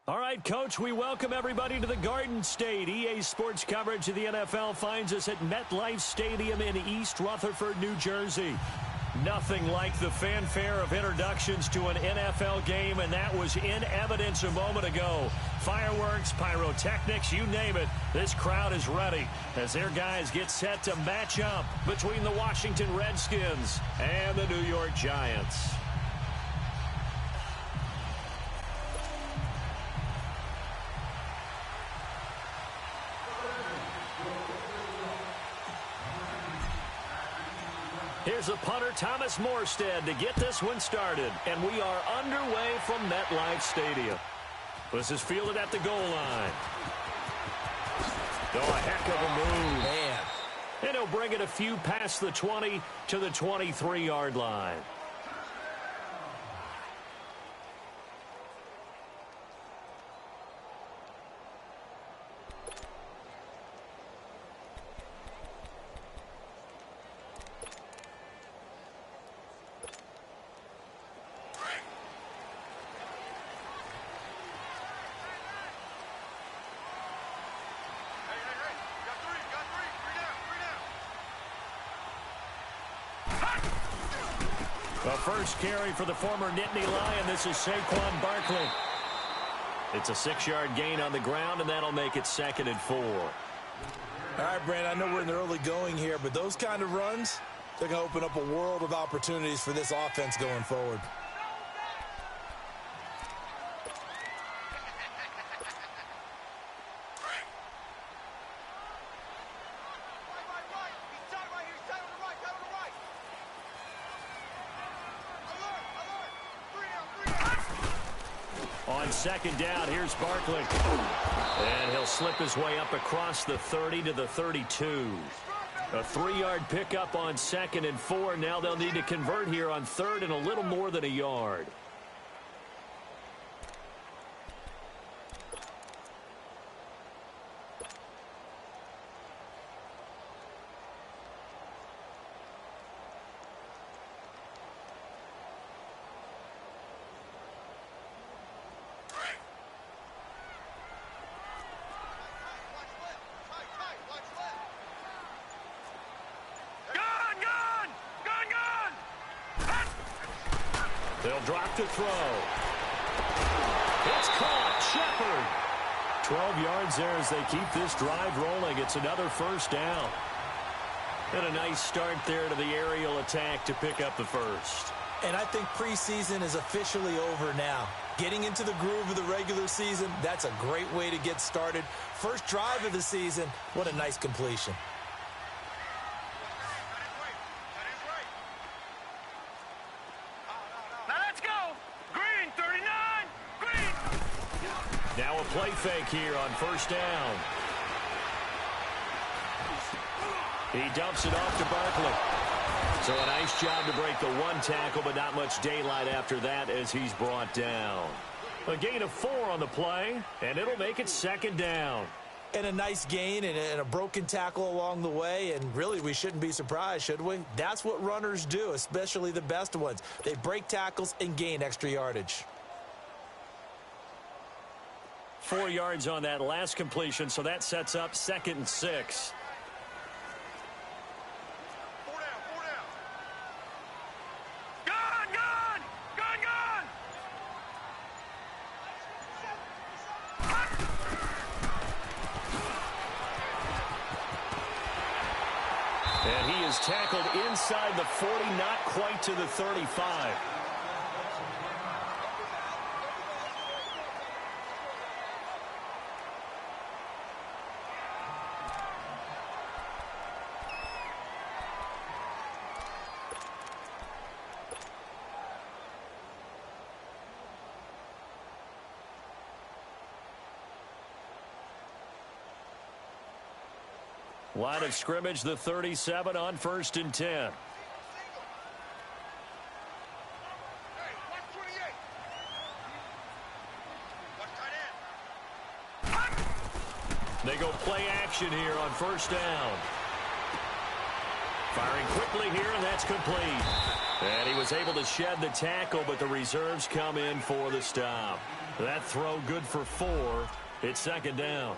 All right, Coach, we welcome everybody to the Garden State. EA Sports coverage of the NFL finds us at MetLife Stadium in East Rutherford, New Jersey. Nothing like the fanfare of introductions to an NFL game, and that was in evidence a moment ago. Fireworks, pyrotechnics, you name it. This crowd is ready as their guys get set to match up between the Washington Redskins and the New York Giants. Here's a punter, Thomas Morstead, to get this one started. And we are underway from MetLife Stadium. This is fielded at the goal line. Oh, a heck of a move. Man. And he'll bring it a few past the 20 to the 23-yard line. The first carry for the former Nittany Lion. This is Saquon Barkley. It's a 6-yard gain on the ground, and that'll make it 2nd and 4. All right, Brandon, I know we're in the early going here, but those kind of runs, they're going to open up a world of opportunities for this offense going forward. On 2nd down, here's Barkley. And he'll slip his way up across the 30 to the 32. A 3-yard pickup on 2nd and 4. Now they'll need to convert here on 3rd and a little more than a yard. They'll drop to throw. It's caught. Shepard. 12 yards there as they keep this drive rolling. It's another first down. And a nice start there to the aerial attack to pick up the first. And I think preseason is officially over now. Getting into the groove of the regular season, that's a great way to get started. First drive of the season, what a nice completion. Now a play fake here on first down. He dumps it off to Barkley. So a nice job to break the one tackle, but not much daylight after that as he's brought down. A gain of 4 on the play, and it'll make it 2nd down. And a nice gain and a broken tackle along the way, and really we shouldn't be surprised, should we? That's what runners do, especially the best ones. They break tackles and gain extra yardage. 4 yards on that last completion, so that sets up 2nd and 6. And he is tackled inside the 40, not quite to the 35. Line of scrimmage, the 37 on 1st and 10. They go play action here on first down. Firing quickly here, and that's complete. And he was able to shed the tackle, but the reserves come in for the stop. That throw good for 4. It's second down.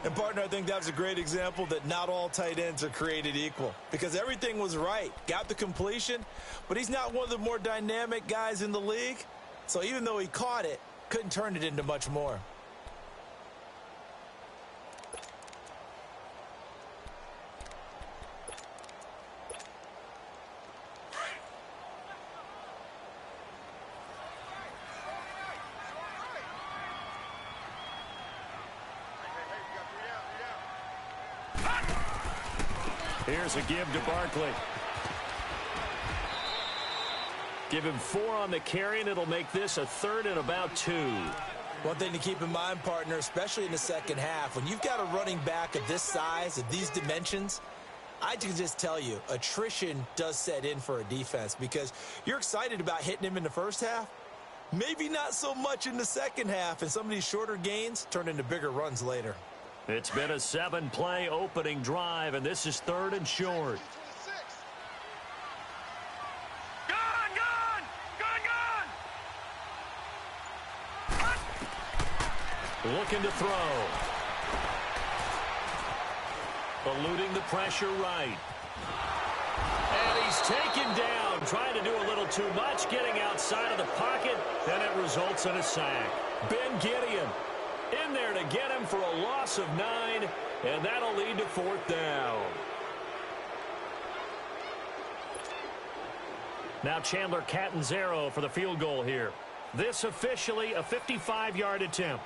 And, partner, I think that was a great example that not all tight ends are created equal because everything was right. Got the completion, but he's not one of the more dynamic guys in the league. So even though he caught it, couldn't turn it into much more. Here's a give to Barkley. Give him 4 on the carry, and it'll make this a 3rd and about 2. One thing to keep in mind, partner, especially in the second half, when you've got a running back of this size, of these dimensions, I can just tell you, attrition does set in for a defense because you're excited about hitting him in the first half. Maybe not so much in the second half, and some of these shorter gains turn into bigger runs later. It's been a 7-play opening drive, and this is 3rd and short. Looking to throw. Eluding the pressure right. And he's taken down, trying to do a little too much, getting outside of the pocket, and it results in a sack. Ben Gideon in there to get him for a loss of 9, and that'll lead to 4th down. Now Chandler Catanzaro for the field goal here. This officially a 55-yard attempt.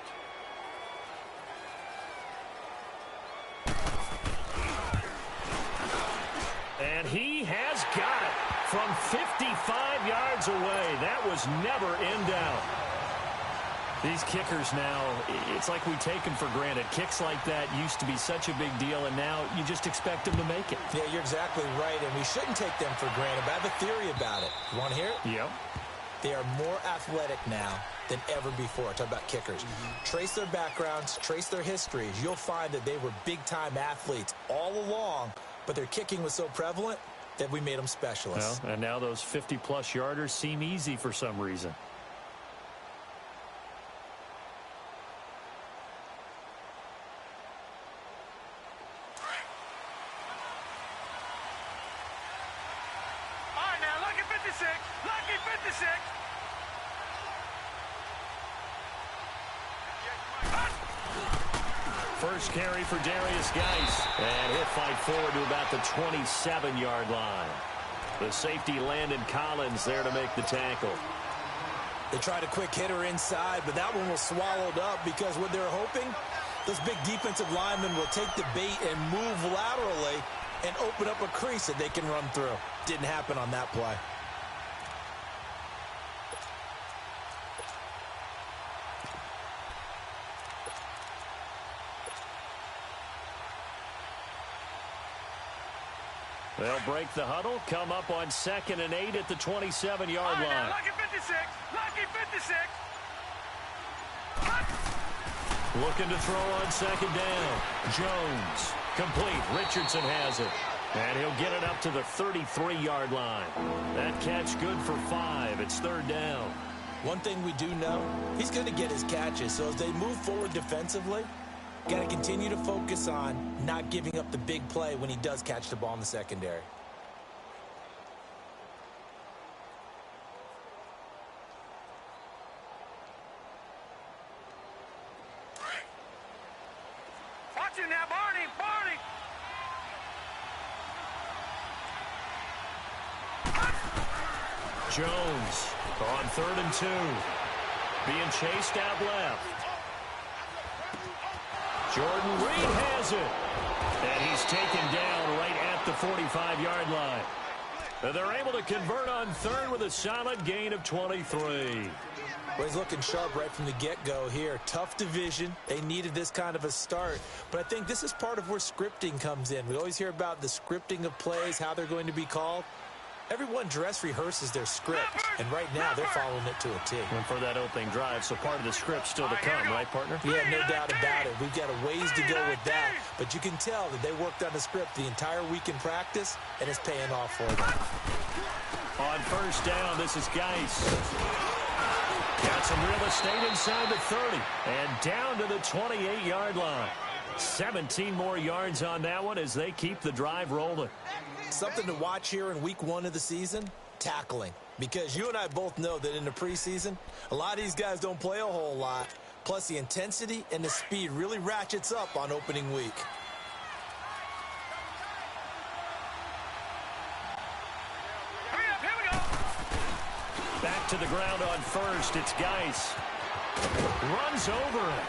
And he has got it from 55 yards away. That was never in doubt. These kickers now, it's like we take them for granted. Kicks like that used to be such a big deal, and now you just expect them to make it. Yeah, you're exactly right, and we shouldn't take them for granted. But I have a theory about it. You want to hear it? Yep. They are more athletic now than ever before. Talk about kickers. Trace their backgrounds, trace their histories. You'll find that they were big-time athletes all along, but their kicking was so prevalent that we made them specialists. Well, and now those 50-plus yarders seem easy for some reason. First carry for Darius Geis, and he'll fight forward to about the 27-yard line. The safety Landon Collins there to make the tackle. They tried a quick hitter inside, but that one was swallowed up because what they're hoping, those big defensive linemen will take the bait and move laterally and open up a crease that they can run through. Didn't happen on that play. They'll break the huddle, come up on 2nd and 8 at the 27-yard line. Lucky 56, lucky 56. Looking to throw on 2nd down. Jones, complete. Richardson has it. And he'll get it up to the 33-yard line. That catch good for 5. It's 3rd down. One thing we do know, he's going to get his catches. So as they move forward defensively, got to continue to focus on not giving up the big play when he does catch the ball in the secondary. Watch him now, Barney, Barney. Jones on 3rd and 2. Being chased out left. Jordan Reed has it. And he's taken down right at the 45-yard line. And they're able to convert on 3rd with a solid gain of 23. Well, he's looking sharp right from the get-go here. Tough division. They needed this kind of a start. But I think this is part of where scripting comes in. We always hear about the scripting of plays, how they're going to be called. Everyone dress rehearses their script, and right now they're following it to a T. And for that opening drive, so part of the script still to come, right, partner? Yeah, no doubt about it. We've got a ways to go with that, but you can tell that they worked on the script the entire week in practice, and it's paying off for them. On 1st down, this is Geis. Got some real estate inside the 30 and down to the 28-yard line. 17 more yards on that one as they keep the drive rolling. Something to watch here in week 1 of the season, tackling. Because you and I both know that in the preseason, a lot of these guys don't play a whole lot. Plus, the intensity and the speed really ratchets up on opening week. Here we go. Back to the ground on first. It's Geis. Runs over it.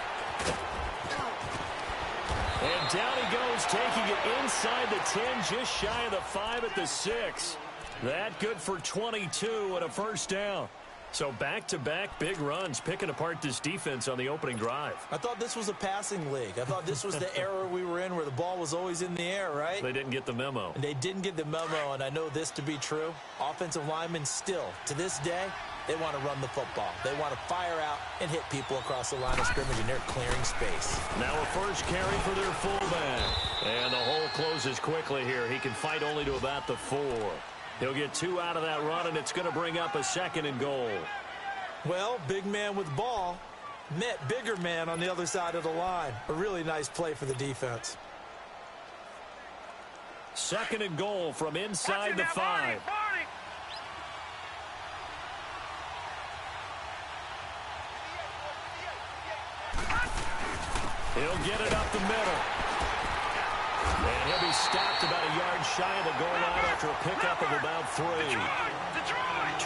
And down he goes, taking it inside the 10, just shy of the 5 at the 6. That good for 22 and a first down. So back-to-back big runs, picking apart this defense on the opening drive. I thought this was a passing league. I thought this was the era we were in where the ball was always in the air, right? They didn't get the memo. And they didn't get the memo, and I know this to be true. Offensive linemen still, to this day, they want to run the football. They want to fire out and hit people across the line of scrimmage, and they're clearing space. Now a first carry for their fullback. And the hole closes quickly here. He can fight only to about the 4. He'll get 2 out of that run, and it's going to bring up a 2nd and goal. Well, big man with ball met bigger man on the other side of the line. A really nice play for the defense. 2nd and goal from inside the 5. He'll get it up the middle. And he'll be stopped about a yard shy of the goal line after a pickup of about 3.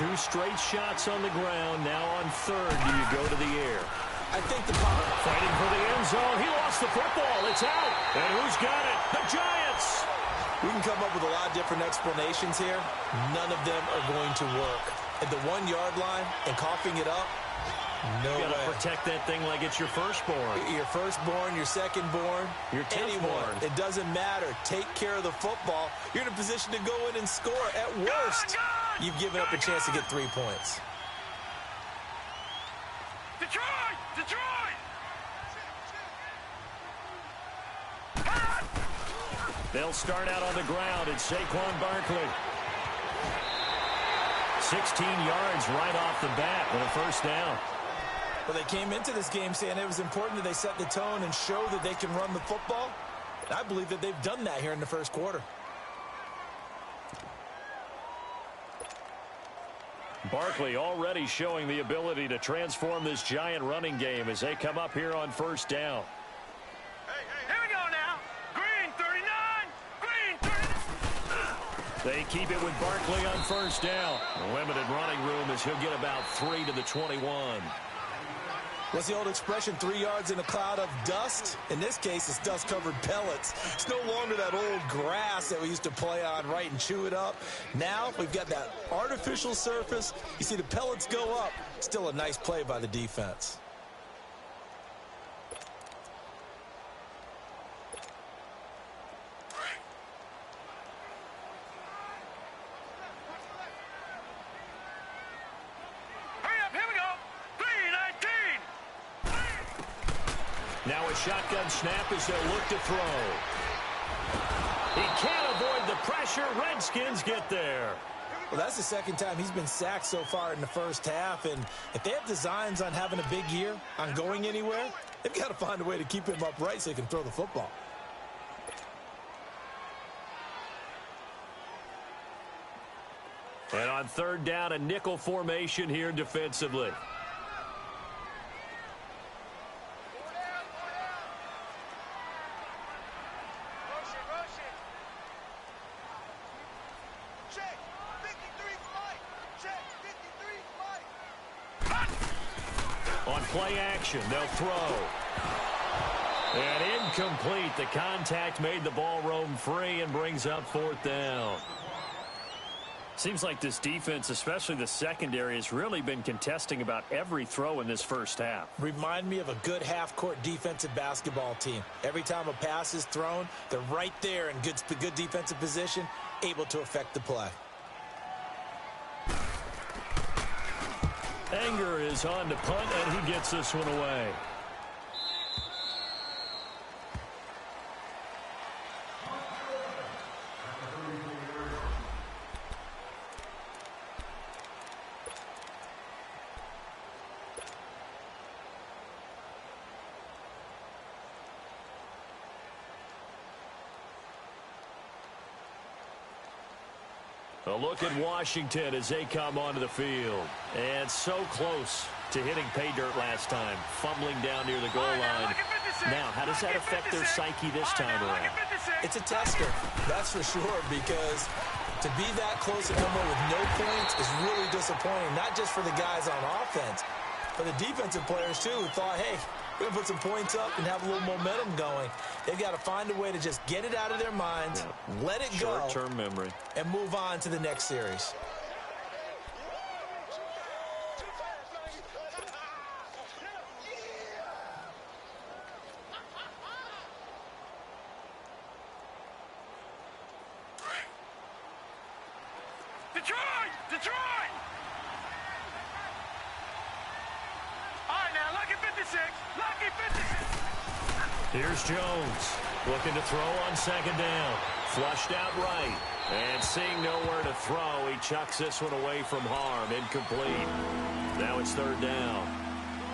2 straight shots on the ground. Now on 3rd, do you go to the air? I think the power. Fighting for the end zone. He lost the football. It's out. And who's got it? The Giants. We can come up with a lot of different explanations here. None of them are going to work. At the 1-yard line and coughing it up, no way. You gotta protect that thing like it's your firstborn. Your firstborn, your secondborn, your anyone. It doesn't matter. Take care of the football. You're in a position to go in and score. At worst, you've given up a chance to get 3 points. Detroit! Detroit! They'll start out on the ground. It's Saquon Barkley. 16 yards right off the bat with a first down. Well, they came into this game saying it was important that they set the tone and show that they can run the football. And I believe that they've done that here in the first quarter. Barkley already showing the ability to transform this Giant running game as they come up here on first down. Here we go now. Green 39. Green 39. They keep it with Barkley on first down. Limited running room as he'll get about 3 to the 21. What's the old expression, 3 yards in a cloud of dust? In this case, it's dust-covered pellets. It's no longer that old grass that we used to play on, right, and chew it up. Now we've got that artificial surface. You see the pellets go up. Still a nice play by the defense. Now a shotgun snap as they'll look to throw. He can't avoid the pressure. Redskins get there. Well, that's the second time he's been sacked so far in the first half. And if they have designs on having a big year, on going anywhere, they've got to find a way to keep him upright so he can throw the football. And on third down, a nickel formation here defensively. On play action, they'll throw. And incomplete. The contact made the ball roam free and brings up fourth down. Seems like this defense, especially the secondary, has really been contesting about every throw in this first half. Remind me of a good half-court defensive basketball team. Every time a pass is thrown, they're right there in good defensive position, able to affect the play. Anger is on to punt, and he gets this one away. A look at Washington as they come onto the field. And so close to hitting pay dirt last time, fumbling down near the goal line. Now, how does that affect their psyche this time around? It's a tester, that's for sure, because to be that close to come away with no points is really disappointing, not just for the guys on offense, but the defensive players, too, who thought, hey, we're going to put some points up and have a little momentum going. They've got to find a way to just get it out of their minds, let it go, short-term memory, and move on to the next series. Detroit! Detroit! All right, now, lucky 56. Lucky 56. Here's Jones looking to throw on second down. Flushed out right. And seeing nowhere to throw, he chucks this one away from harm. Incomplete. Now it's third down.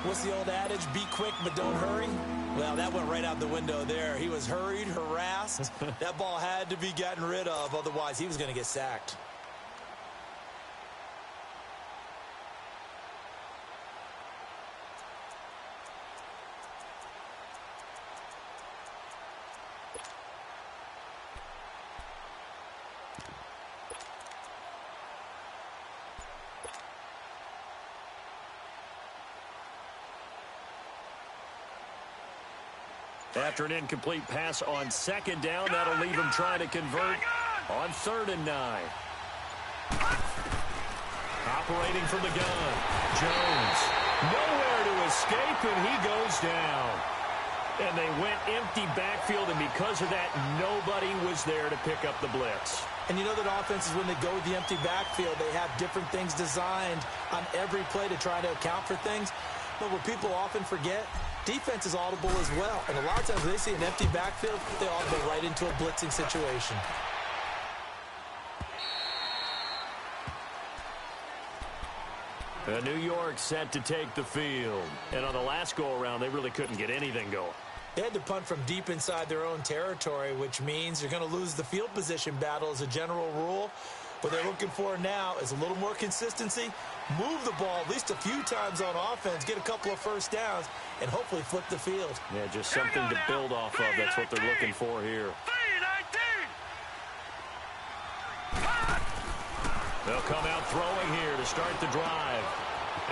What's the old adage? Be quick, but don't hurry? Well, that went right out the window there. He was hurried, harassed. That ball had to be gotten rid of. Otherwise, he was going to get sacked. After an incomplete pass on second down, that'll leave him trying to convert on 3rd and 9. Operating from the gun, Jones. Nowhere to escape, and he goes down. And they went empty backfield, and because of that, nobody was there to pick up the blitz. And you know that offenses, when they go with the empty backfield, they have different things designed on every play to try to account for things. But what people often forget, defense is audible as well. And a lot of times when they see an empty backfield, they audible right into a blitzing situation. New York set to take the field. And on the last go-around, they really couldn't get anything going. They had to punt from deep inside their own territory, which means you're going to lose the field position battle as a general rule. What they're looking for now is a little more consistency, move the ball at least a few times on offense, get a couple of first downs, and hopefully flip the field. Yeah, just something to build off of. That's what they're looking for here. 3-19. They'll come out throwing here to start the drive.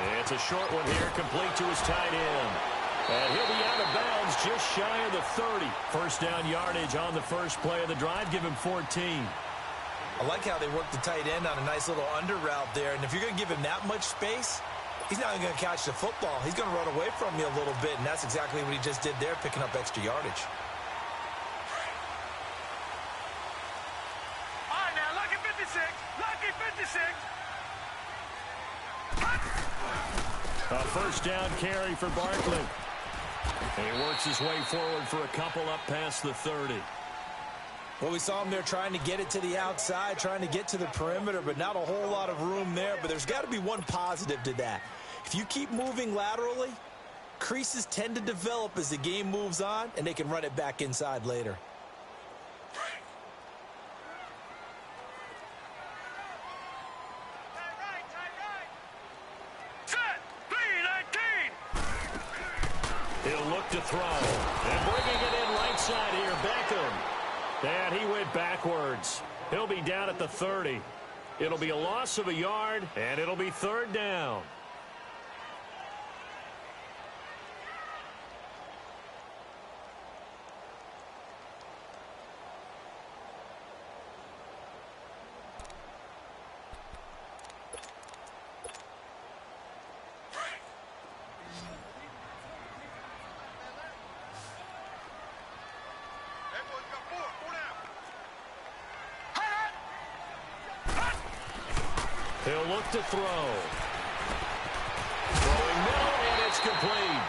And it's a short one here, complete to his tight end. And he'll be out of bounds just shy of the 30. First down yardage on the first play of the drive. Give him 14. I like how they work the tight end on a nice little under route there. And if you're going to give him that much space, he's not going to catch the football. He's going to run away from you a little bit, and that's exactly what he just did there, picking up extra yardage. All right, now, lucky 56. Lucky 56. A first down carry for Barkley. And he works his way forward for a couple up past the 30. Well, we saw him there trying to get it to the outside, trying to get to the perimeter, but not a whole lot of room there. But there's got to be one positive to that. If you keep moving laterally, creases tend to develop as the game moves on, and they can run it back inside later. Set. 3-19. He'll look to throw. And bringing it in right side here, Beckham. And he went backwards. He'll be down at the 30. It'll be a loss of a yard, and it'll be third down. He'll look to throw. Throwing middle, and it's complete.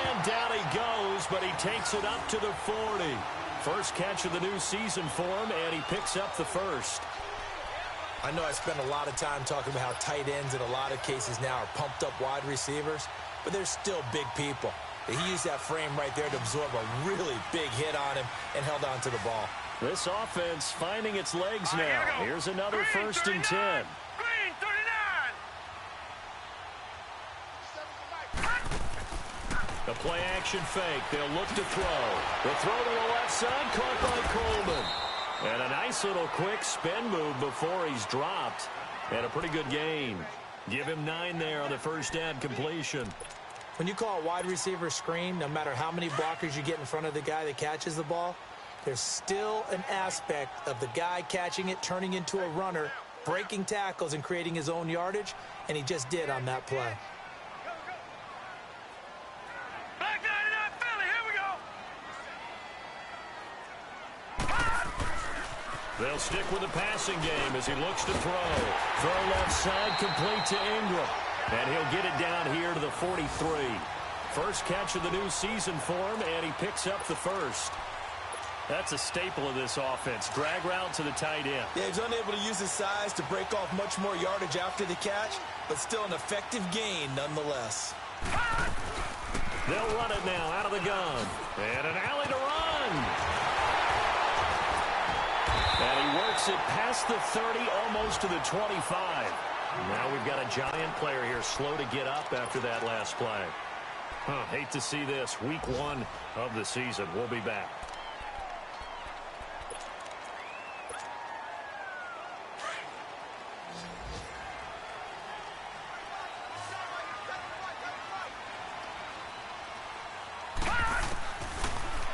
And down he goes, but he takes it up to the 40. First catch of the new season for him, and he picks up the first. I know I spend a lot of time talking about how tight ends in a lot of cases now are pumped up wide receivers, but they're still big people. He used that frame right there to absorb a really big hit on him and held on to the ball. This offense finding its legs All right, now. here we go. Here's another Green, 1st and 10. 39. Green, 39. The play action fake. They'll look to throw. The throw to the left side, caught by Coleman. And a nice little quick spin move before he's dropped. And a pretty good gain. Give him 9 there on the first down completion. When you call a wide receiver screen, no matter how many blockers you get in front of the guy that catches the ball, there's still an aspect of the guy catching it, turning into a runner, breaking tackles and creating his own yardage, and he just did on that play. Black 99 Philly, here we go. They'll stick with the passing game as he looks to throw. Throw left side, complete to Ingram. And he'll get it down here to the 43. First catch of the new season for him, and he picks up the first. That's a staple of this offense. Drag route to the tight end. Yeah, he's unable to use his size to break off much more yardage after the catch, but still an effective gain nonetheless. They'll run it now out of the gun. And an alley to run. And he works it past the 30, almost to the 25. Now we've got a giant player here, slow to get up after that last play. Hate to see this. Week 1 of the season. We'll be back.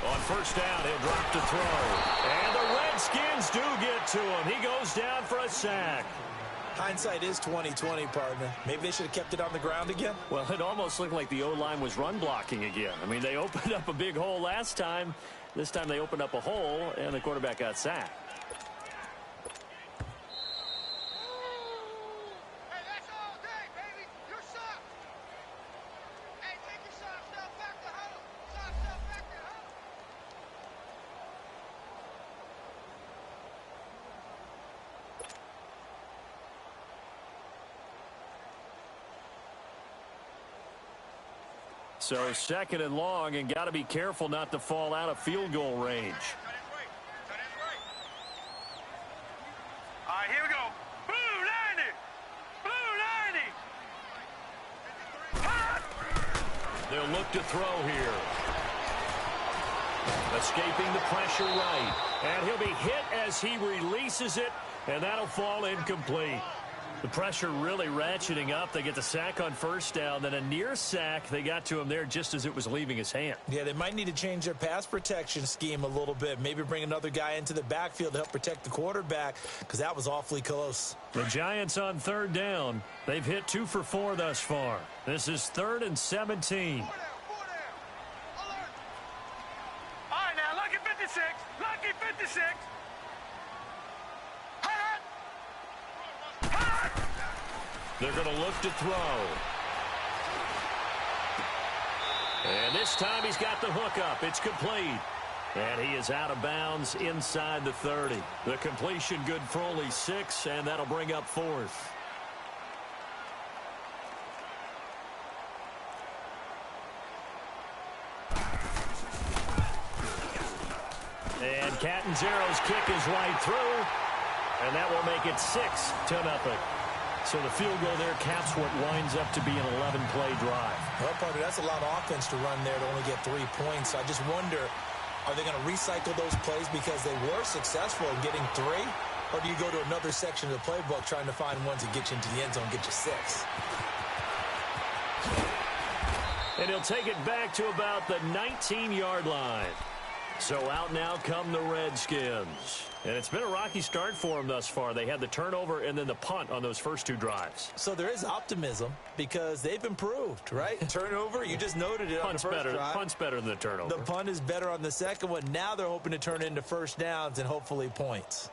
On first down, he'll drop to throw. And the Redskins do get to him. He goes down for a sack. Hindsight is 20/20, partner. Maybe they should have kept it on the ground again. Well, it almost looked like the O-line was run blocking again. I mean, they opened up a big hole last time. This time they opened up a hole, and the quarterback got sacked. Hey, that's all day, baby. Your socks. Hey, take your socks now back to home. Socks now back to home. So 2nd and long, and got to be careful not to fall out of field goal range. All right, here we go. Blue 90. Blue 90. They'll look to throw here. Escaping the pressure right. And he'll be hit as he releases it, and that'll fall incomplete. The pressure really ratcheting up. They get the sack on first down, then a near sack. They got to him there just as it was leaving his hand. Yeah, they might need to change their pass protection scheme a little bit. Maybe bring another guy into the backfield to help protect the quarterback, because that was awfully close. The Giants on 3rd down. They've hit 2 for 4 thus far. This is 3rd and 17. Alert. All right, now, lucky 56. Lucky 56. They're going to look to throw. And this time he's got the hook up. It's complete. And he is out of bounds inside the 30. The completion good for only 6, and that'll bring up 4th. And Catanzaro's kick is right through. And that will make it 6-0. So the field goal there caps what winds up to be an 11-play drive. Well, partner, that's a lot of offense to run there to only get 3 points. So I just wonder, are they going to recycle those plays because they were successful in getting 3? Or do you go to another section of the playbook trying to find ones that get you into the end zone, get you 6? And he'll take it back to about the 19-yard line. So out now come the Redskins. And it's been a rocky start for them thus far. They had the turnover and then the punt on those first 2 drives. So there is optimism because they've improved, right? Turnover, you just noted it on the first drive. Punt's better than the turnover. The punt is better on the second one. Now they're hoping to turn it into first downs and hopefully points.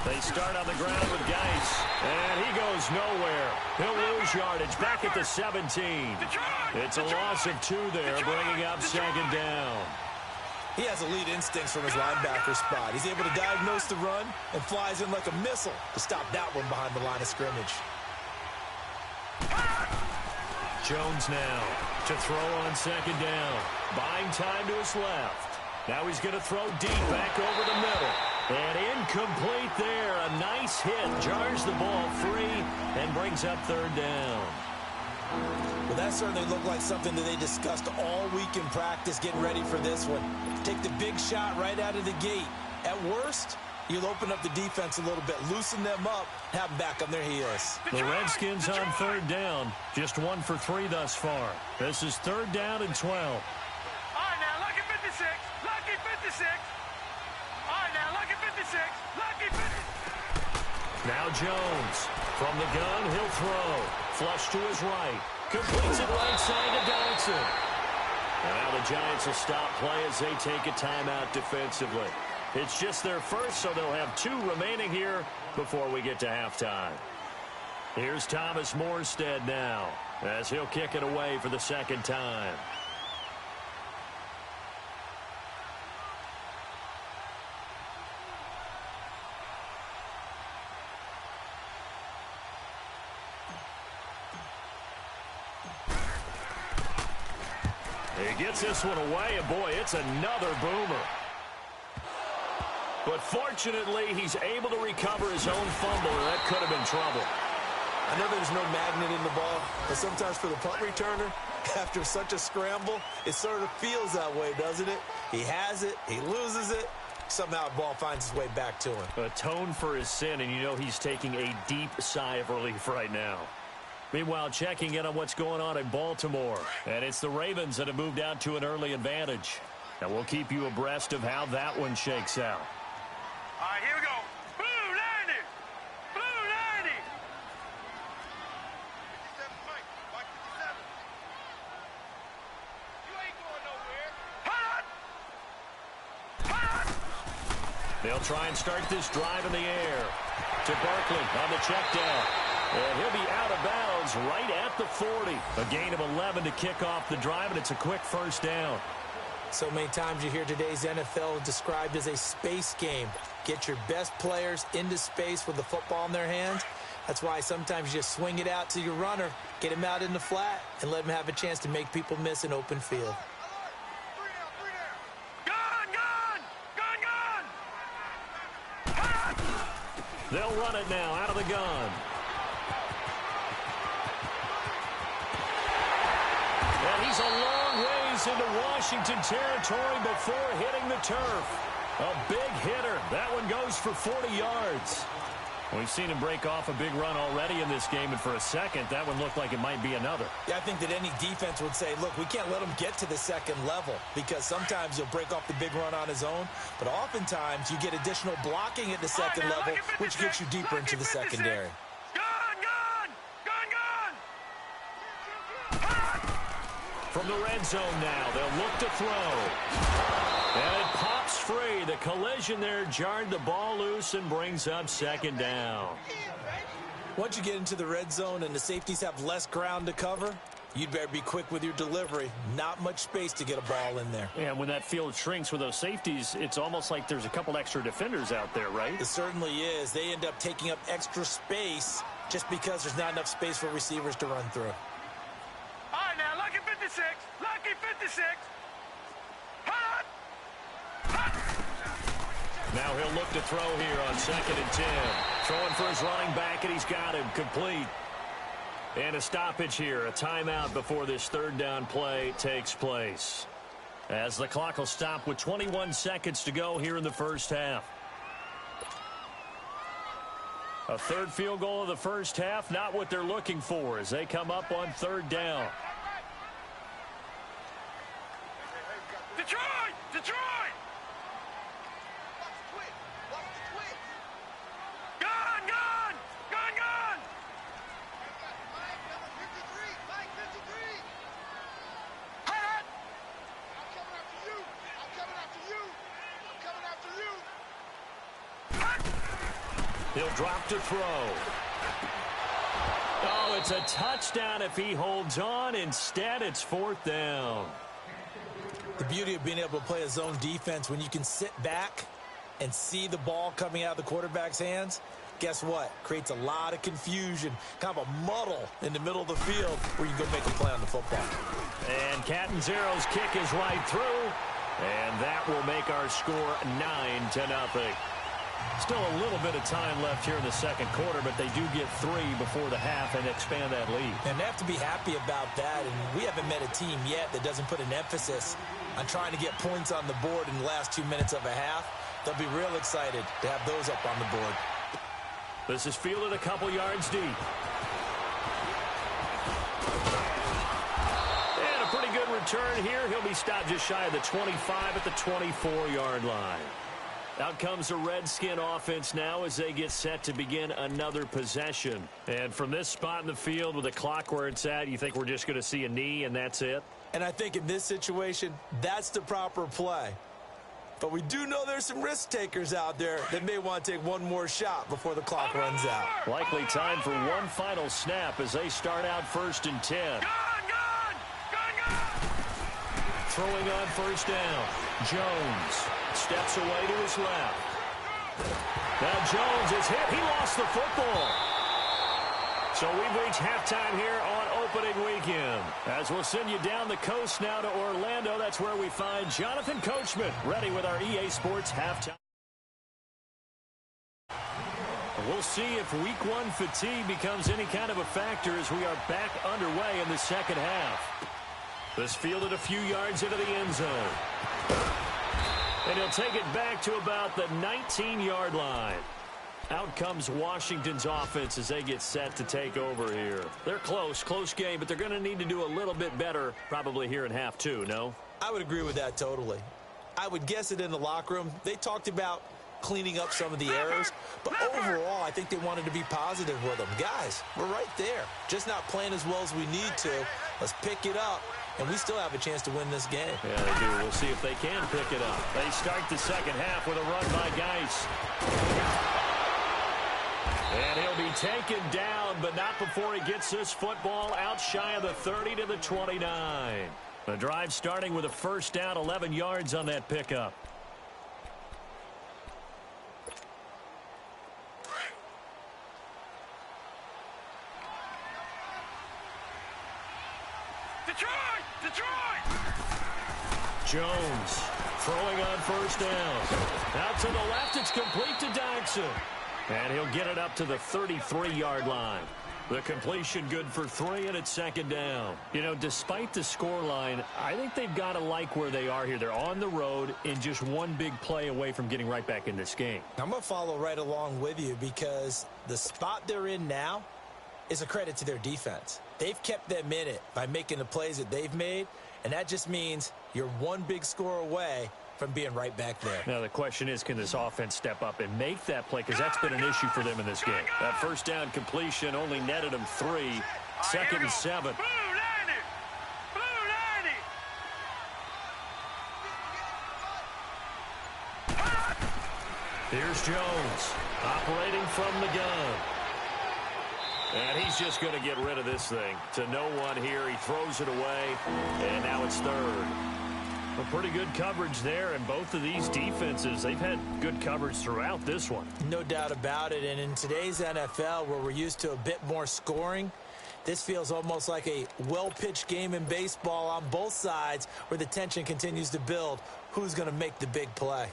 They They start on the ground with Geis, and he goes nowhere. He'll lose yardage back at the 17. It's a loss of 2 there, bringing up second down. He has elite instincts from his linebacker spot. He's able to diagnose the run and flies in like a missile to stop that one behind the line of scrimmage. Jones now to throw on second down. Buying time to his left. Now he's going to throw deep back over the middle. And incomplete there. A nice hit. Jars the ball free and brings up third down. Well, that certainly looked like something that they discussed all week in practice getting ready for this one. Take the big shot right out of the gate. At worst, you'll open up the defense a little bit, loosen them up, have them back on their heels. The Redskins on third down. Just 1 for 3 thus far. This is third down and 12. All right, now, lucky 56. Lucky 56. All right, now, lucky 56. Lucky 56. Now Jones. From the gun, he'll throw. Flush to his right. Completes it right side to Donaldson. And now the Giants will stop play as they take a timeout defensively. It's just their first, so they'll have 2 remaining here before we get to halftime. Here's Thomas Morstead now as he'll kick it away for the second time. He gets this one away, and boy, it's another boomer. But fortunately, he's able to recover his own fumble, or that could have been trouble. I know there's no magnet in the ball, but sometimes for the punt returner, after such a scramble, it sort of feels that way, doesn't it? He has it, he loses it, somehow the ball finds its way back to him. Atone for his sin, and you know he's taking a deep sigh of relief right now. Meanwhile, checking in on what's going on in Baltimore. And it's the Ravens that have moved out to an early advantage. And we'll keep you abreast of how that one shakes out. All right, here we go. Blue 90. Blue 90. 57 Mike. Mike 57. You ain't going nowhere. Hot! Hot! They'll try and start this drive in the air. To Barkley on the check down. And he'll be out of bounds right at the 40. A gain of 11 to kick off the drive, and it's a quick first down. So many times you hear today's NFL described as a space game. Get your best players into space with the football in their hands. That's why sometimes you just swing it out to your runner, get him out in the flat, and let him have a chance to make people miss an open field. They'll run it now out of the gun. And he's a long ways into Washington territory before hitting the turf. A big hitter. That one goes for 40 yards. We've seen him break off a big run already in this game, and for a second, that one looked like it might be another. Yeah, I think that any defense would say, look, we can't let him get to the second level because sometimes he'll break off the big run on his own, but oftentimes you get additional blocking at the second level, which gets you deeper into the secondary. From the red zone now, they'll look to throw. And it pops free. The collision there jarred the ball loose and brings up second down. Once you get into the red zone and the safeties have less ground to cover, you'd better be quick with your delivery. Not much space to get a ball in there. And when that field shrinks with those safeties, it's almost like there's a couple extra defenders out there, right? It certainly is. They end up taking up extra space just because there's not enough space for receivers to run through. All right, now, lucky 56. Lucky 56. Hot! Now he'll look to throw here on 2nd and 10. Throwing for his running back, and he's got him complete. And a stoppage here, a timeout before this third down play takes place. As the clock will stop with 21 seconds to go here in the first half. A third field goal of the first half, not what they're looking for as they come up on third down. Detroit! Detroit! Gun! Gun! Gun! Gun! Mike, number 53! Mike, 53! Hot! I'm coming after you! I'm coming after you! I'm coming after you! Hot! He'll drop to throw. Oh, it's a touchdown if he holds on. Instead, it's fourth down. The beauty of being able to play a zone defense when you can sit back and see the ball coming out of the quarterback's hands, guess what? Creates a lot of confusion, kind of a muddle in the middle of the field where you can go make a play on the football. And Catanzaro's kick is right through, and that will make our score 9-0. Still a little bit of time left here in the second quarter, but they do get 3 before the half and expand that lead. And they have to be happy about that, and we haven't met a team yet that doesn't put an emphasis on trying to get points on the board in the last 2 minutes of a half. They'll be real excited to have those up on the board. This is fielded a couple yards deep. And a pretty good return here. He'll be stopped just shy of the 25 at the 24-yard line. Out comes the Redskin offense now as they get set to begin another possession. And from this spot in the field with the clock where it's at, you think we're just going to see a knee and that's it? And I think in this situation, that's the proper play. But we do know there's some risk takers out there that may want to take one more shot before the clock runs out. Likely time for one final snap as they start out 1st and 10. Throwing on first down. Jones steps away to his left. Now Jones is hit. He lost the football. So we've reached halftime here on opening weekend. As we'll send you down the coast now to Orlando. That's where we find Jonathan Coachman ready with our EA Sports halftime. We'll see if week 1 fatigue becomes any kind of a factor as we are back underway in the second half. This fielded a few yards into the end zone. And he'll take it back to about the 19-yard line. Out comes Washington's offense as they get set to take over here. They're close game, but they're going to need to do a little bit better probably here in half 2, no? I would agree with that totally. I would guess it in the locker room. They talked about cleaning up some of the errors, but overall, I think they wanted to be positive with them. Guys, we're right there. Just not playing as well as we need to. Let's pick it up. And we still have a chance to win this game. Yeah, they do. We'll see if they can pick it up. They start the second half with a run by Geis. And he'll be taken down, but not before he gets this football out shy of the 30 to the 29. The drive starting with a first down, 11 yards on that pickup. Jones throwing on first down. Out to the left, it's complete to Dodson. And he'll get it up to the 33-yard line. The completion good for 3, and it's second down. You know, despite the scoreline, I think they've got to like where they are here. They're on the road and just one big play away from getting right back in this game. I'm going to follow right along with you because the spot they're in now is a credit to their defense. They've kept them in it by making the plays that they've made, and that just means you're one big score away from being right back there. Now, the question is, can this offense step up and make that play? Because that's been an issue for them in this game. That first down completion only netted them 3. Second and 7. Here's Jones operating from the gun. And he's just going to get rid of this thing to no one here. He throws it away, and now it's third. A pretty good coverage there, and both of these defenses, they've had good coverage throughout this one. No doubt about it, and in today's NFL, where we're used to a bit more scoring, this feels almost like a well-pitched game in baseball on both sides where the tension continues to build. Who's going to make the big play?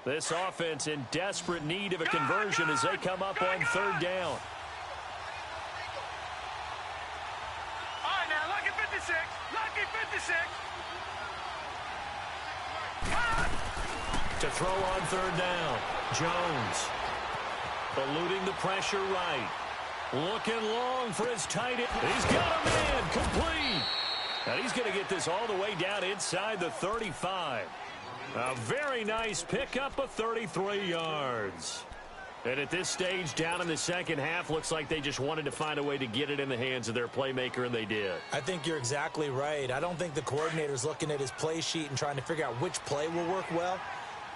This offense in desperate need of a conversion as they come up on third down. All right, now, lucky 56. Lucky 56. To throw on third down. Jones eluding the pressure right. Looking long for his tight end. He's got a man complete. And he's going to get this all the way down inside the 35. A very nice pickup of 33 yards. And at this stage, down in the second half, looks like they just wanted to find a way to get it in the hands of their playmaker, and they did. I think you're exactly right. I don't think the coordinator's looking at his play sheet and trying to figure out which play will work well.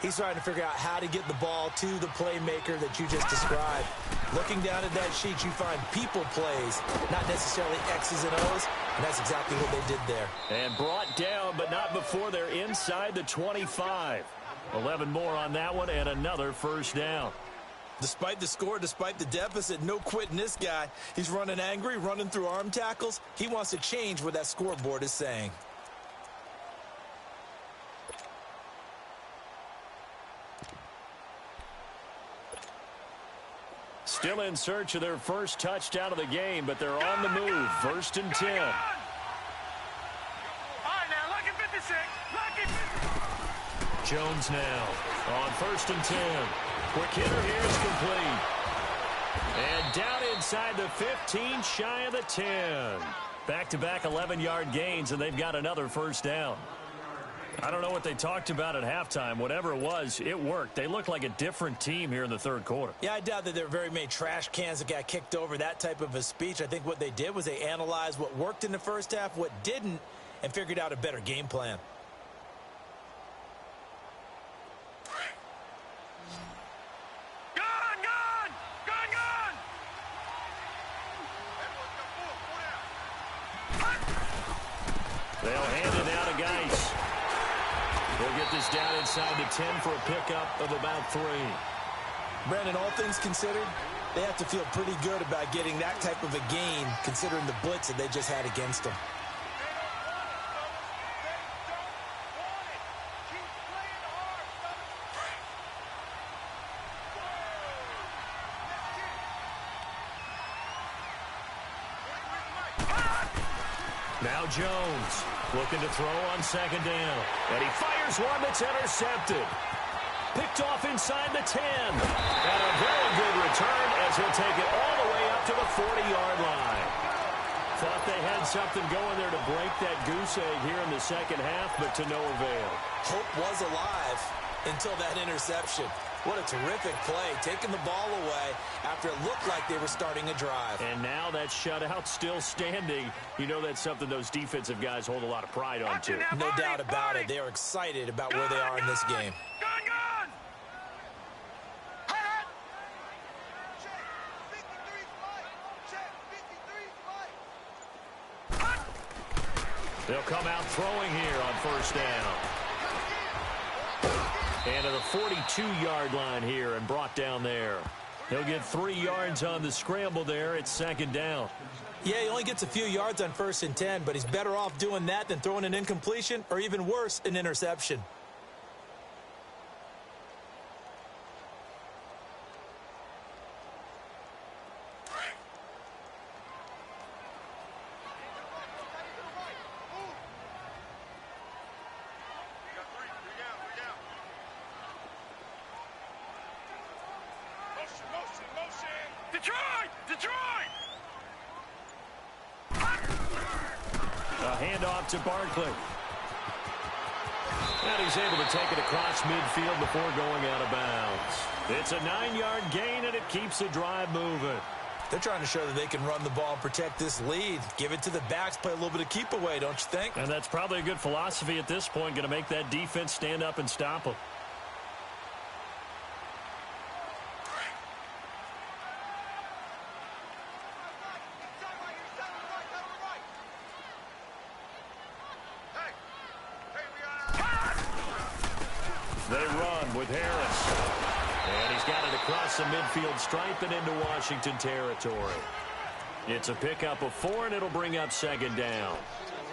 He's trying to figure out how to get the ball to the playmaker that you just described. Looking down at that sheet, you find people plays, not necessarily X's and O's, and that's exactly what they did there. And brought down, but not before they're inside the 25. 11 more on that one, and another first down. Despite the score, despite the deficit, no quitting this guy. He's running angry, running through arm tackles. He wants to change what that scoreboard is saying. Still in search of their first touchdown of the game, but they're on the move. First and 10. All right, now, lucky 56. Lucky 50. Jones now on first and 10. Quick hitter here is complete. And down inside the 15, shy of the 10. Back-to-back 11-yard gains, and they've got another first down. I don't know what they talked about at halftime. Whatever it was, it worked. They look like a different team here in the third quarter. Yeah, I doubt that there are very many trash cans that got kicked over, that type of a speech. I think what they did was they analyzed what worked in the first half, what didn't, and figured out a better game plan. They'll hand it out to Geis. They'll get this down inside the 10 for a pickup of about 3. Brandon, all things considered, they have to feel pretty good about getting that type of a gain, considering the blitz that they just had against them. Now Jones looking to throw on second down. And he fires one that's intercepted. Picked off inside the 10. And a very good return as he'll take it all the way up to the 40-yard line. Thought they had something going there to break that goose egg here in the second half, but to no avail. Hope was alive until that interception. What a terrific play, taking the ball away after it looked like they were starting a drive. And now that shutout still standing. You know that's something those defensive guys hold a lot of pride on, too. No doubt about it. They are excited about where they are in this game. They'll come out throwing here on first down. And to the 42-yard line here and brought down there. He'll get 3 yards on the scramble there. It's second down. Yeah, he only gets a few yards on first and 10, but he's better off doing that than throwing an incompletion or even worse, an interception. Handoff to Barkley. And he's able to take it across midfield before going out of bounds. It's a 9-yard gain, and it keeps the drive moving. They're trying to show that they can run the ball and protect this lead. Give it to the backs, play a little bit of keep away, don't you think? And that's probably a good philosophy at this point, going to make that defense stand up and stop them. They run with Harris. And he's got it across the midfield stripe and into Washington territory. It's a pickup of 4, and it'll bring up second down.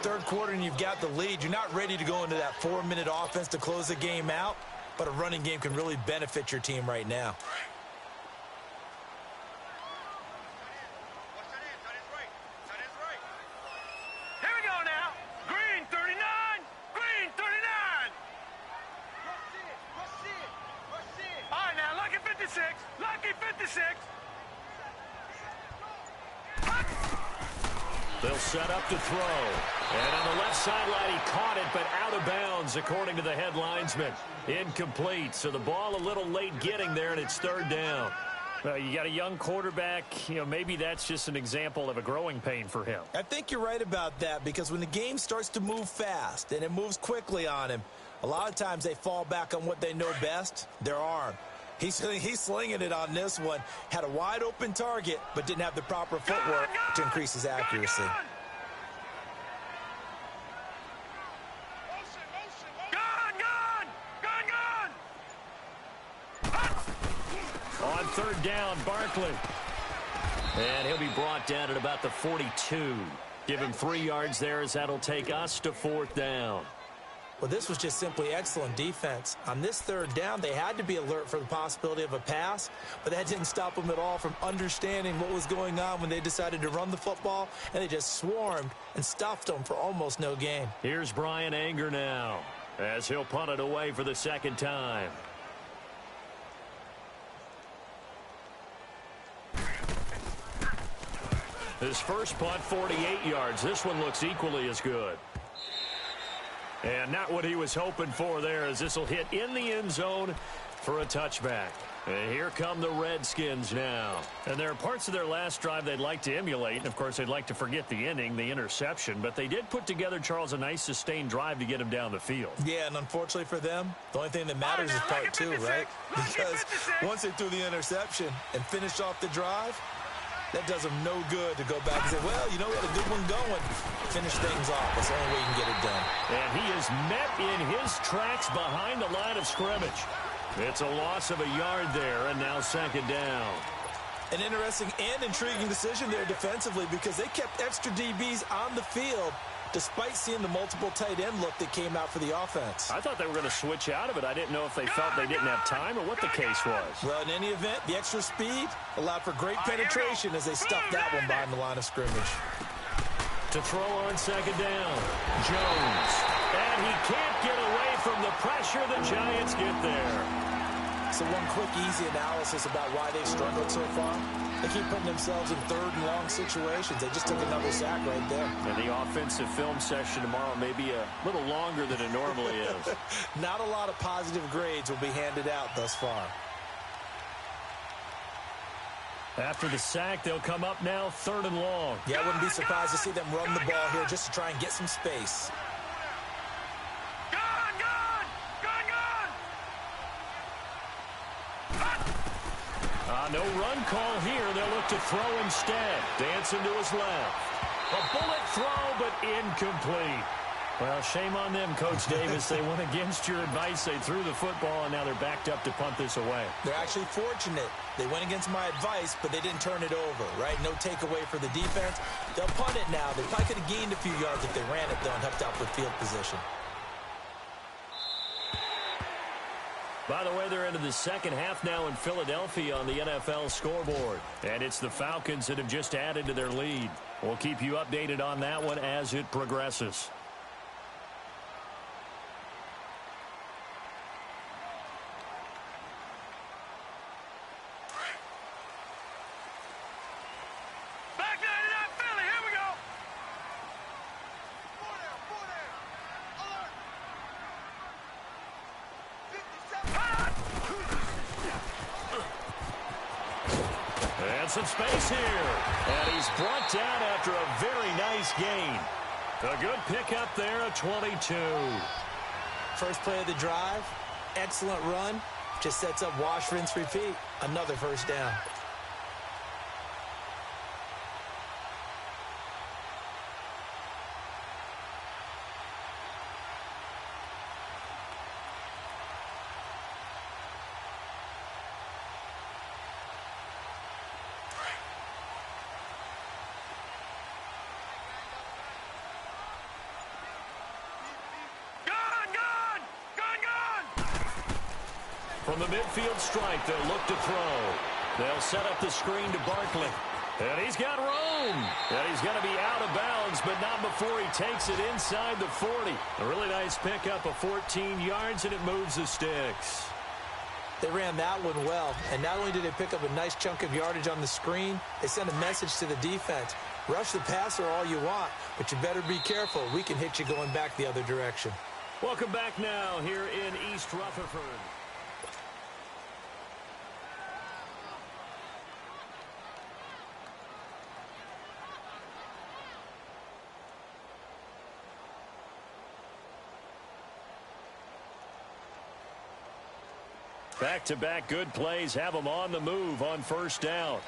Third quarter, and you've got the lead. You're not ready to go into that 4-minute offense to close the game out, but a running game can really benefit your team right now. They'll set up to throw. And on the left sideline, he caught it, but out of bounds, according to the head linesman. Incomplete, so the ball a little late getting there, and it's third down. You got a young quarterback. Maybe that's just an example of a growing pain for him. I think you're right about that, because when the game starts to move fast and it moves quickly on him, a lot of times they fall back on what they know best, their arm. He's slinging it on this one. Had a wide open target, but didn't have the proper footwork to increase his accuracy. On third down, Barkley. And he'll be brought down at about the 42. Give him 3 yards there, as that'll take us to fourth down. Well, this was just simply excellent defense. On this third down, they had to be alert for the possibility of a pass, but that didn't stop them at all from understanding what was going on when they decided to run the football, and they just swarmed and stuffed them for almost no gain. Here's Brian Anger now, as he'll punt it away for the second time. His first punt, 48 yards. This one looks equally as good. And not what he was hoping for there, as this will hit in the end zone for a touchback. And here come the Redskins now. And there are parts of their last drive they'd like to emulate. And, of course, they'd like to forget the inning, the interception. But they did put together, Charles, a nice sustained drive to get him down the field. Yeah, and unfortunately for them, the only thing that matters is part 2, right? Because once they threw the interception and finished off the drive, that does them no good to go back and say, well, we had a good one going. Finish things off. That's the only way you can get it done. And he is met in his tracks behind the line of scrimmage. It's a loss of a yard there, and now second down. An interesting and intriguing decision there defensively, because they kept extra DBs on the field despite seeing the multiple tight end look that came out for the offense. I thought they were going to switch out of it. I didn't know if they felt they didn't have time or what the case was. Well, in any event, the extra speed allowed for great penetration as they stuffed that one behind the line of scrimmage. To throw on second down, Jones. And he can't get away from the pressure. The Giants get there. So one quick, easy analysis about why they've struggled so far. They keep putting themselves in third and long situations. They just took another sack right there. And the offensive film session tomorrow may be a little longer than it normally is. Not a lot of positive grades will be handed out thus far. After the sack, they'll come up now third and long. Yeah, I wouldn't be surprised to see them run the ball here just to try and get some space. No run call here. They'll look to throw instead. Dancing to his left. A bullet throw, but incomplete. Well, shame on them, Coach Davis. They went against your advice. They threw the football, and now they're backed up to punt this away. They're actually fortunate. They went against my advice, but they didn't turn it over, right? No takeaway for the defense. They'll punt it now. They probably could have gained a few yards if they ran it, though, and helped out with field position. By the way, they're into the second half now in Philadelphia on the NFL scoreboard. And it's the Falcons that have just added to their lead. We'll keep you updated on that one as it progresses. Some space here, and he's brought down after a very nice gain. A good pickup there, a 22. First play of the drive, excellent run, just sets up wash, rinse, repeat. Another first down. From the midfield strike, they'll look to throw. They'll set up the screen to Barkley. And he's got room. And he's going to be out of bounds, but not before he takes it inside the 40. A really nice pickup of 14 yards, and it moves the sticks. They ran that one well, and not only did they pick up a nice chunk of yardage on the screen, they sent a message to the defense. Rush the passer all you want, but you better be careful. We can hit you going back the other direction. Welcome back now here in East Rutherford. Back-to-back good plays have them on the move on first down.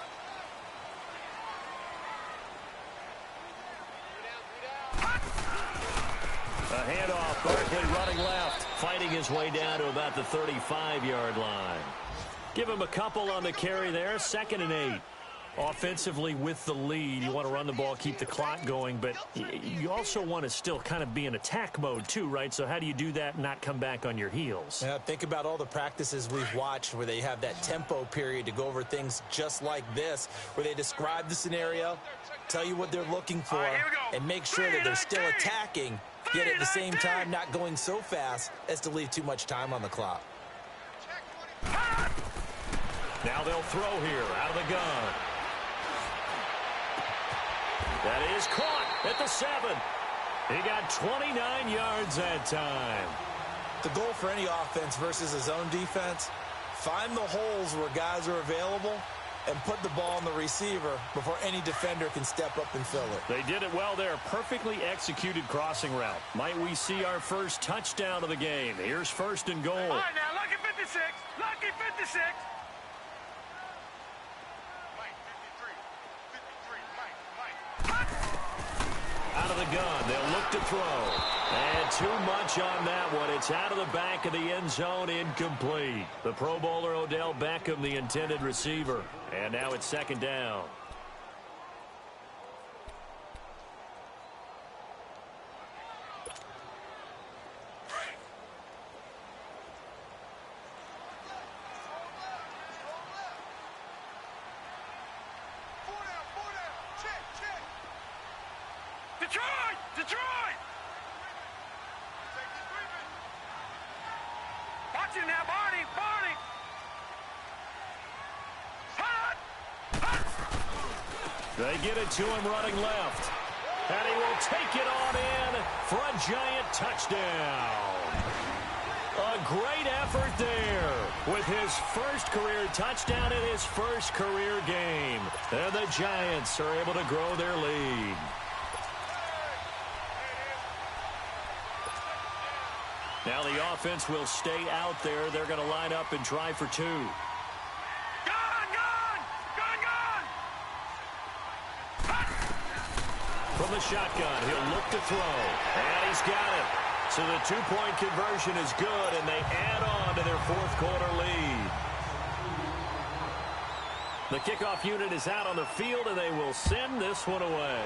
A handoff, Barkley running left, fighting his way down to about the 35-yard line. Give him a couple on the carry there, 2nd and 8. Offensively with the lead, you want to run the ball, keep the clock going, but you also want to still kind of be in attack mode too, right? So how do you do that and not come back on your heels? Yeah, think about all the practices we've watched where they have that tempo period to go over things just like this, where they describe the scenario, tell you what they're looking for, and make sure that they're still attacking, yet at the same time not going so fast as to leave too much time on the clock. Now they'll throw here out of the gun. That is caught at the 7. He got 29 yards that time. The goal for any offense versus a zone defense, find the holes where guys are available and put the ball on the receiver before any defender can step up and fill it. They did it well there. Perfectly executed crossing route. Might we see our first touchdown of the game? Here's 1st and goal. All right, now, lucky 56. Lucky 56. Mike, 53. 53, Mike. Out of the gun. They'll look to throw. And too much on that one. It's out of the back of the end zone, incomplete. The Pro Bowler Odell Beckham, the intended receiver. And now it's 2nd down. Detroit! Detroit! Watch it now, Barney! Barney! Hot! Hot! They get it to him running left. And he will take it on in for a giant touchdown. A great effort there with his first career touchdown in his first career game. And the Giants are able to grow their lead. Now the offense will stay out there. They're going to line up and try for 2. Gone! Gone! Gone! Gone! Hot! From the shotgun, he'll look to throw. And he's got it. So the 2-point conversion is good, and they add on to their 4th quarter lead. The kickoff unit is out on the field, and they will send this one away.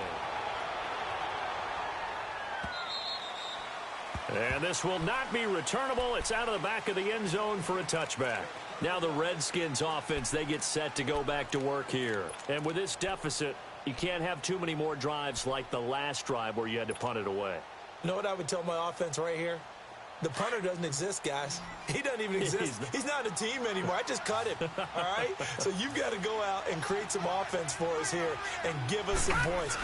And this will not be returnable. It's out of the back of the end zone for a touchback. Now the Redskins offense, they get set to go back to work here. And with this deficit, you can't have too many more drives like the last drive where you had to punt it away. You know what I would tell my offense right here? The punter doesn't exist, guys. He doesn't even exist. He's not a team anymore. I just cut him, all right? So you've got to go out and create some offense for us here and give us some points.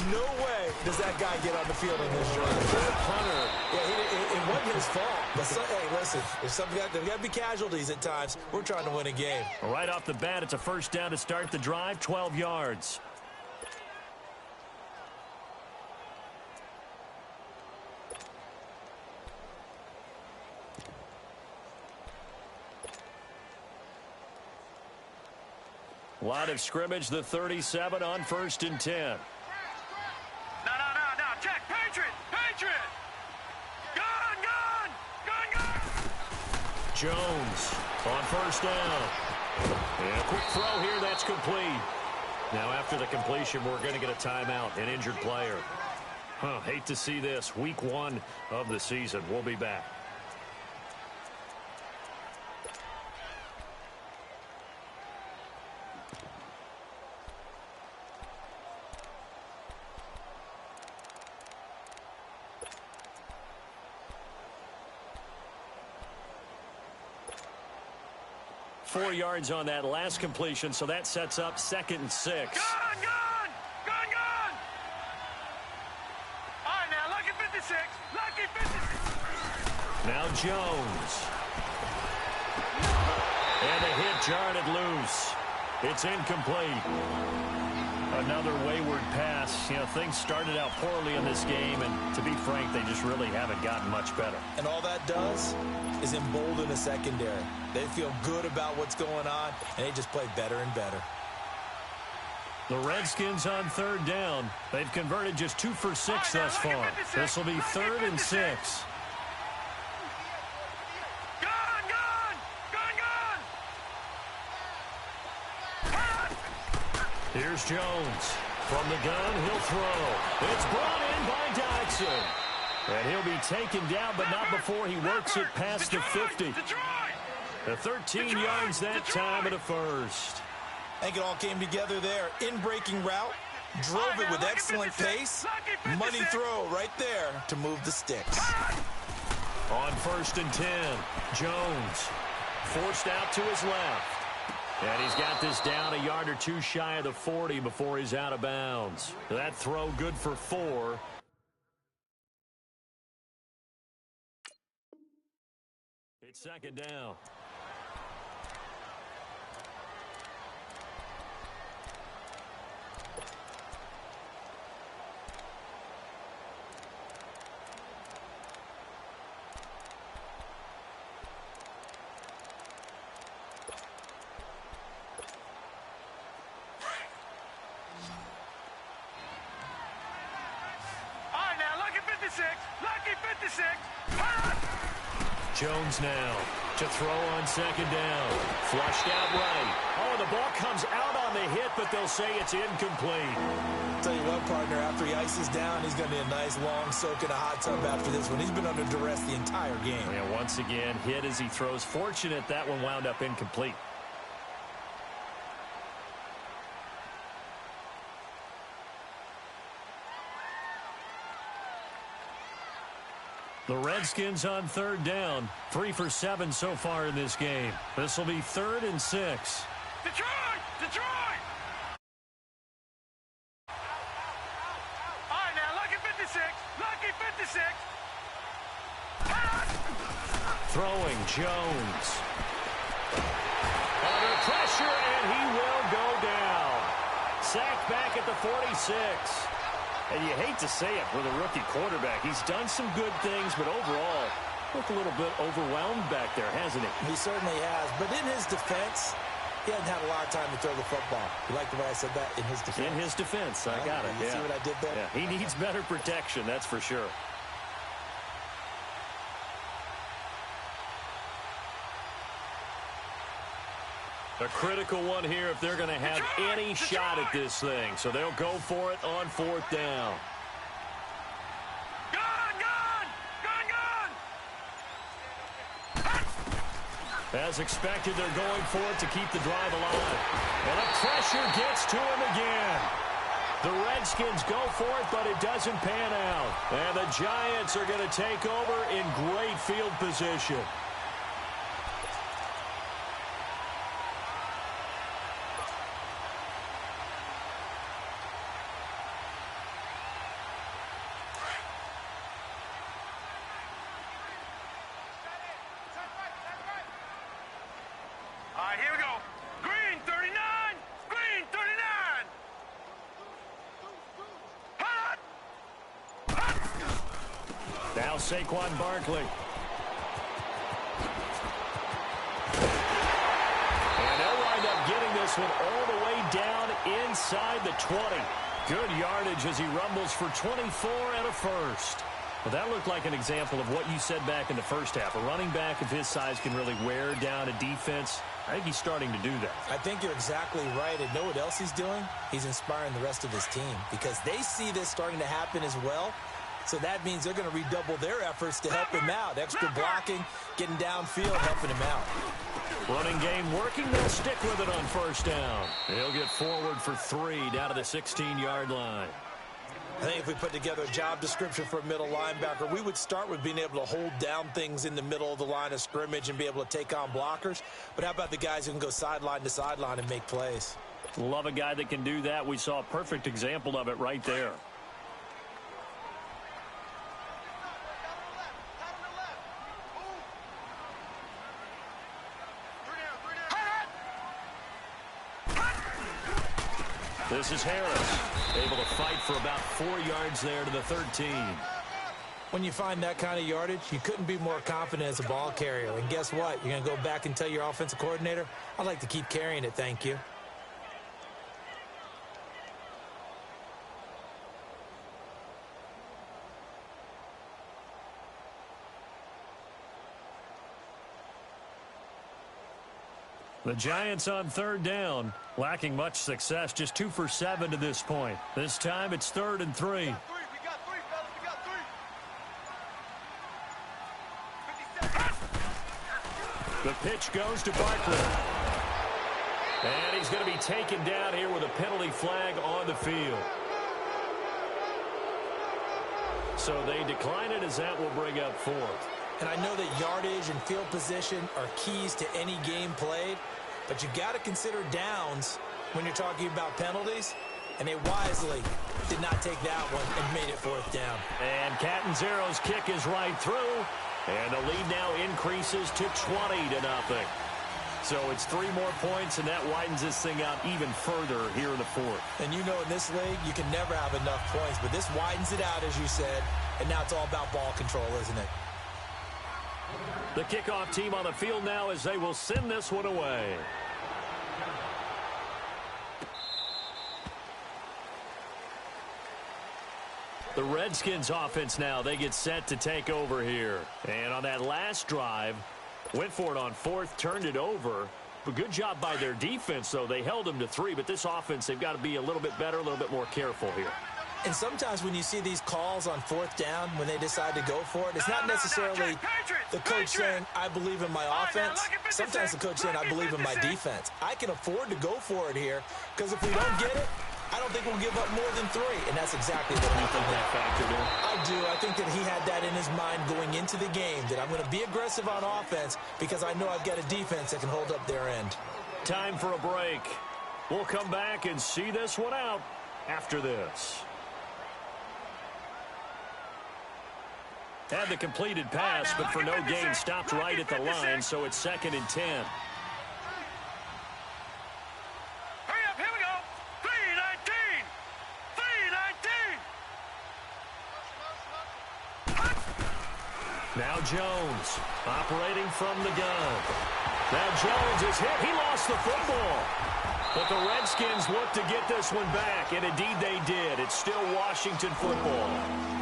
No way does that guy get on the field in this drive. The punter. Yeah, it wasn't his fault. But hey, listen, there's got to be casualties at times. We're trying to win a game. Right off the bat, it's a first down to start the drive, 12 yards. Line of scrimmage, the 37 on 1st and 10. No. Check. Patriot! Patriot! Gone! Jones on 1st down. And a quick throw here, that's complete. Now after the completion, we're going to get a timeout, an injured player. Hate to see this. Week 1 of the season. We'll be back. Four yards on that last completion, so that sets up 2nd and 6. Gone! All right, now, lucky 56. Lucky 56. Now Jones. And the hit jarred it loose. It's incomplete. Another wayward pass. You know, things started out poorly in this game, and to be frank, they just really haven't gotten much better. And all that does is embolden the secondary. They feel good about what's going on, and they just play better and better. The Redskins on third down. They've converted just 2 for 6 thus far. This will be 3rd and 6. Here's Jones. From the gun, he'll throw. It's brought in by Dodson. And he'll be taken down, but not before he works it past the 50. The 13 yards that time and a first. I think it all came together there. In-breaking route, drove it with excellent pace. Money throw right there to move the sticks. On 1st and 10, Jones forced out to his left. And he's got this down a yard or two shy of the 40 before he's out of bounds. That throw good for 4. It's 2nd down. Lucky 56. Jones now to throw on 2nd down. Flushed out right. Oh, the ball comes out on the hit, but they'll say it's incomplete. Tell you what, partner, after he ices down, he's going to need a nice long soak in a hot tub after this one. He's been under duress the entire game. Yeah, once again, hit as he throws. Fortunate that one wound up incomplete. The Redskins on 3rd down. 3 for 7 so far in this game. This will be 3rd and 6. Detroit! Detroit! All right, now, lucky 56. Lucky 56. Throwing Jones. Under pressure, and he will go down. Sacked back at the 46. And you hate to say it with a rookie quarterback. He's done some good things, but overall, looked a little bit overwhelmed back there, hasn't he? He certainly has. But in his defense, he hasn't had a lot of time to throw the football. You like the way I said that? In his defense? In his defense. I got it. You see what I did there? Yeah, he needs better protection, that's for sure. A critical one here if they're going to have any shot at this thing. So they'll go for it on 4th down. As expected, they're going for it to keep the drive alive. And the pressure gets to him again. The Redskins go for it, but it doesn't pan out. And the Giants are going to take over in great field position. All right, here we go. Green 39. Green 39. Hot. Now Saquon Barkley. And they'll wind up getting this one all the way down inside the 20. Good yardage as he rumbles for 24 and a first. Well, that looked like an example of what you said back in the first half. A running back of his size can really wear down a defense. I think he's starting to do that. I think you're exactly right. And know what else he's doing? He's inspiring the rest of his team because they see this starting to happen as well. So that means they're going to redouble their efforts to help him out. Extra blocking, getting downfield, helping him out. Running game working. They'll stick with it on 1st down. They'll get forward for 3 down to the 16-yard line. I think if we put together a job description for a middle linebacker, we would start with being able to hold down things in the middle of the line of scrimmage and be able to take on blockers. But how about the guys who can go sideline to sideline and make plays? Love a guy that can do that. We saw a perfect example of it right there. This is Harris, able to fight for about 4 yards there to the 13. When you find that kind of yardage, you couldn't be more confident as a ball carrier. And guess what? You're going to go back and tell your offensive coordinator, I'd like to keep carrying it, thank you. The Giants on third down, lacking much success, just 2 for 7 to this point. This time it's 3rd and 3. We got three, fellas. We got three. The pitch goes to Barkley. And he's going to be taken down here with a penalty flag on the field. So they decline it as that will bring up 4th. And I know that yardage and field position are keys to any game played, but you got to consider downs when you're talking about penalties, and they wisely did not take that one and made it 4th down. And Catanzaro's kick is right through, and the lead now increases to 20-0. So it's 3 more points, and that widens this thing out even further here in the 4th. And you know in this league, you can never have enough points, but this widens it out, as you said, and now it's all about ball control, isn't it? The kickoff team on the field now as they will send this one away. The Redskins offense now, they get set to take over here. And on that last drive, went for it on 4th, turned it over. But good job by their defense, though. They held them to 3, but this offense, they've got to be a little bit better, a little bit more careful here. And sometimes when you see these calls on 4th down, when they decide to go for it, it's not necessarily the coach saying, I believe in my offense. Sometimes the coach saying, I believe in my defense. I can afford to go for it here, because if we don't get it, I don't think we'll give up more than 3. And that's exactly what happened. That factored in? I do. I think that he had that in his mind going into the game, that I'm going to be aggressive on offense because I know I've got a defense that can hold up their end. Time for a break. We'll come back and see this one out after this. Had the completed pass, but for no gain, stopped right at the line, so it's 2nd and 10. Hurry up, here we go. 3:19. 3:19. Now Jones, operating from the gun. Now Jones is hit. He lost the football. But the Redskins look to get this one back, and indeed they did. It's still Washington football.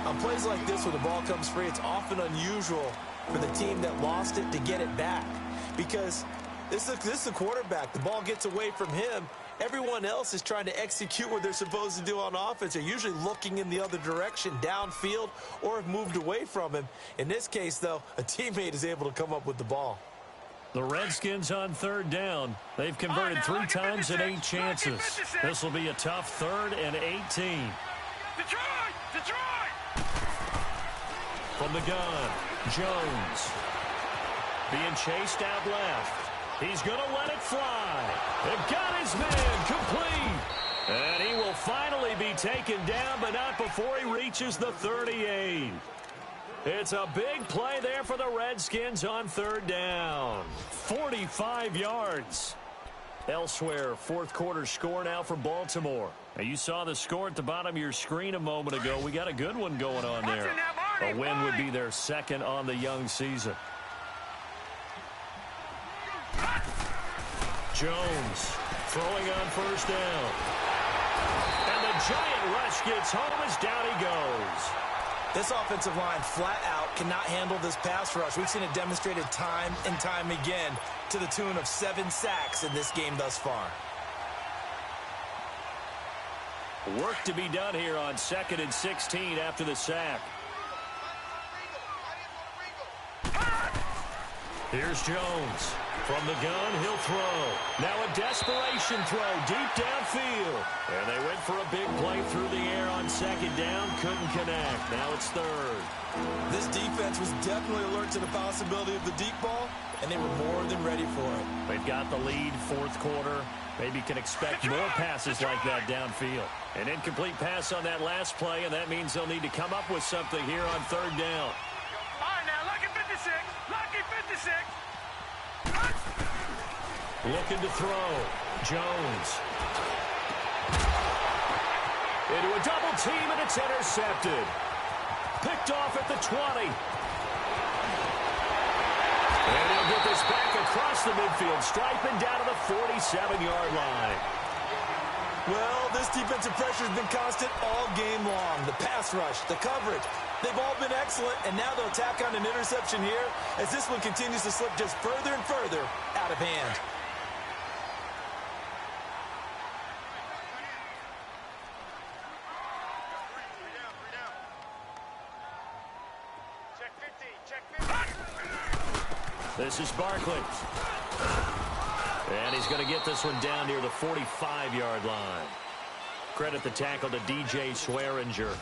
On plays like this where the ball comes free, it's often unusual for the team that lost it to get it back. Because this is the quarterback. The ball gets away from him. Everyone else is trying to execute what they're supposed to do on offense. They're usually looking in the other direction, downfield, or have moved away from him. In this case, though, a teammate is able to come up with the ball. The Redskins on 3rd down. They've converted 3 times in 8 chances. This will be a tough 3rd and 18. Detroit! From the gun, Jones. Being chased out left. He's going to let it fly. They've got his man complete. And he will finally be taken down, but not before he reaches the 38. It's a big play there for the Redskins on 3rd down. 45 yards. Elsewhere, 4th quarter score now for Baltimore. Now, you saw the score at the bottom of your screen a moment ago. We got a good one going on there. A win would be their 2nd on the young season. Jones throwing on 1st down. And the giant rush gets home as down he goes. This offensive line flat out cannot handle this pass rush. We've seen it demonstrated time and time again to the tune of 7 sacks in this game thus far. Work to be done here on 2nd and 16 after the sack. Here's Jones. From the gun, he'll throw. Now a desperation throw deep downfield. And they went for a big play through the air on 2nd down. Couldn't connect. Now it's 3rd. This defense was definitely alert to the possibility of the deep ball, and they were more than ready for it. They've got the lead, 4th quarter. Maybe can expect more passes like that downfield. An incomplete pass on that last play, and that means they'll need to come up with something here on 3rd down. All right, now, lucky 56. Lucky 56. Looking to throw. Jones. Into a double team, and it's intercepted. Picked off at the 20. And he'll get this back across the midfield stripe and down to the 47-yard line. Well, this defensive pressure has been constant all game long. The pass rush, the coverage, they've all been excellent, and now they'll tack on an interception here as this one continues to slip just further and further out of hand. This is Barkley. And he's going to get this one down near the 45-yard line. Credit the tackle to DJ Swearinger.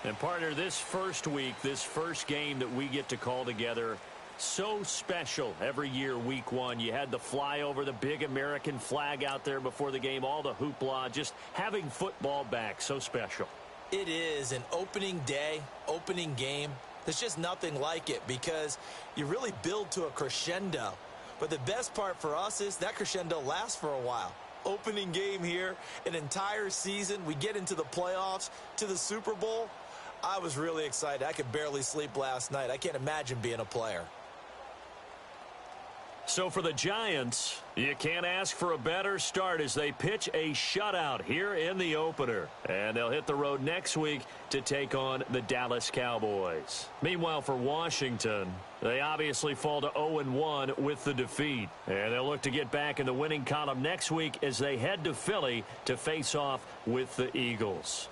And partner, this first week, this first game that we get to call together, so special every year, week one. You had the flyover, the big American flag out there before the game, all the hoopla, just having football back, so special. It is an opening day, opening game. There's just nothing like it because you really build to a crescendo. But the best part for us is that crescendo lasts for a while. Opening game here, an entire season. We get into the playoffs, to the Super Bowl. I was really excited. I could barely sleep last night. I can't imagine being a player. So for the Giants, you can't ask for a better start as they pitch a shutout here in the opener. And they'll hit the road next week to take on the Dallas Cowboys. Meanwhile, for Washington, they obviously fall to 0-1 with the defeat. And they'll look to get back in the winning column next week as they head to Philly to face off with the Eagles.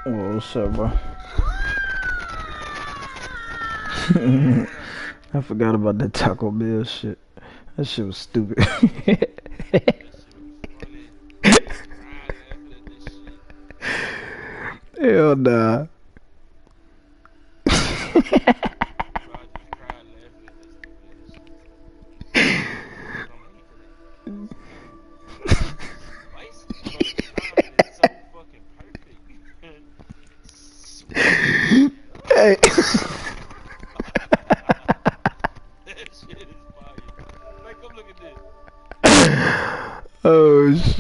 Oh, what's up, bro? I forgot about that Taco Bell shit. That shit was stupid. Hell nah. Hey. Oh shit.